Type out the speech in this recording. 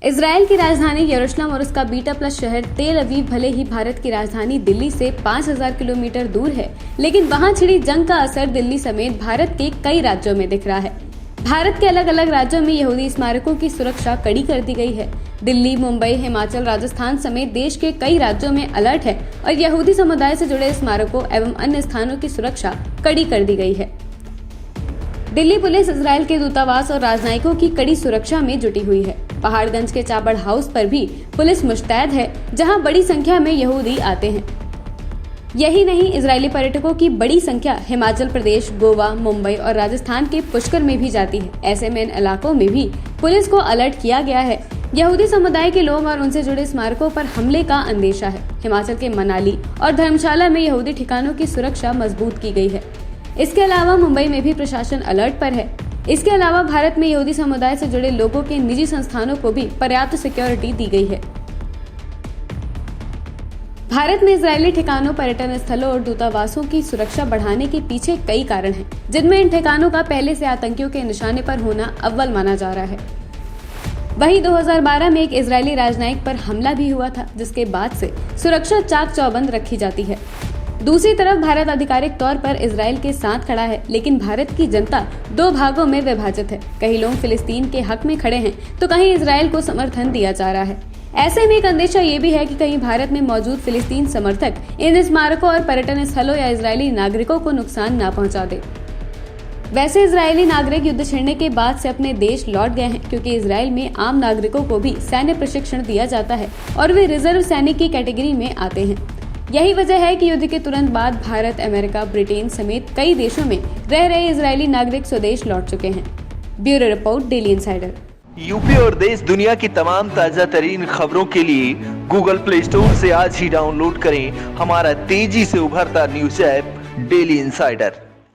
Israel की राजधानी यरूशलेम और उसका बीटा प्लस शहर तेल अवीव भले ही भारत की राजधानी दिल्ली से 5000 किलोमीटर दूर है, लेकिन वहां छिड़ी जंग का असर दिल्ली समेत भारत के कई राज्यों में दिख रहा है। भारत के अलग अलग राज्यों में यहूदी स्मारकों की सुरक्षा कड़ी कर दी गई है। दिल्ली, मुंबई, हिमाचल, राजस्थान समेत देश के कई राज्यों में अलर्ट है और यहूदी समुदाय से जुड़े स्मारकों एवं अन्य स्थानों की सुरक्षा कड़ी कर दी गई है। दिल्ली पुलिस इजराइल के दूतावास और राजनयिकों की कड़ी सुरक्षा में जुटी हुई है। पहाड़गंज के चाबड़ हाउस पर भी पुलिस मुस्तैद है, जहां बड़ी संख्या में यहूदी आते हैं। यही नहीं, इजरायली पर्यटकों की बड़ी संख्या हिमाचल प्रदेश, गोवा, मुंबई और राजस्थान के पुष्कर में भी जाती है। ऐसे में इन इलाकों में भी पुलिस को अलर्ट किया गया है। यहूदी समुदाय के लोग और उनसे जुड़े स्मारकों पर हमले का अंदेशा है। हिमाचल के मनाली और धर्मशाला में यहूदी ठिकानों की सुरक्षा मजबूत की गई है। इसके अलावा मुंबई में भी प्रशासन अलर्ट पर है। इसके अलावा भारत में यहूदी समुदाय से जुड़े लोगों के निजी संस्थानों को भी पर्याप्त सिक्योरिटी दी गई है। भारत में इजरायली ठिकानों, पर्यटन स्थलों और दूतावासों की सुरक्षा बढ़ाने के पीछे कई कारण हैं, जिनमें इन ठिकानों का पहले से आतंकियों के निशाने पर होना अव्वल माना जा रहा है। वहीं 2012 में एक इजरायली राजनयिक पर हमला भी हुआ था, जिसके बाद से सुरक्षा चाक चौबंद रखी जाती है। दूसरी तरफ भारत आधिकारिक तौर पर इजराइल के साथ खड़ा है, लेकिन भारत की जनता दो भागों में विभाजित है। कई लोग फिलिस्तीन के हक में खड़े हैं, तो कहीं इजराइल को समर्थन दिया जा रहा है। ऐसे में एक अंदेशा ये भी है कि कहीं भारत में मौजूद फिलिस्तीन समर्थक इन स्मारकों और पर्यटन स्थलों या इजरायली नागरिकों को नुकसान न पहुंचा दे। वैसे इजरायली नागरिक युद्ध छिड़ने के बाद से अपने देश लौट गए हैं, क्योंकि इजराइल में आम नागरिकों को भी सैन्य प्रशिक्षण दिया जाता है और वे रिजर्व सैनिक की कैटेगरी में आते हैं। यही वजह है कि युद्ध के तुरंत बाद भारत, अमेरिका, ब्रिटेन समेत कई देशों में रह रहे इजरायली नागरिक स्वदेश लौट चुके हैं। Bureau report, daily insider. UP और देश दुनिया की तमाम ताजा तरीन खबरों के लिए गूगल प्ले स्टोर से आज ही डाउनलोड करें हमारा तेजी से उभरता न्यूज ऐप डेली इंसाइडर।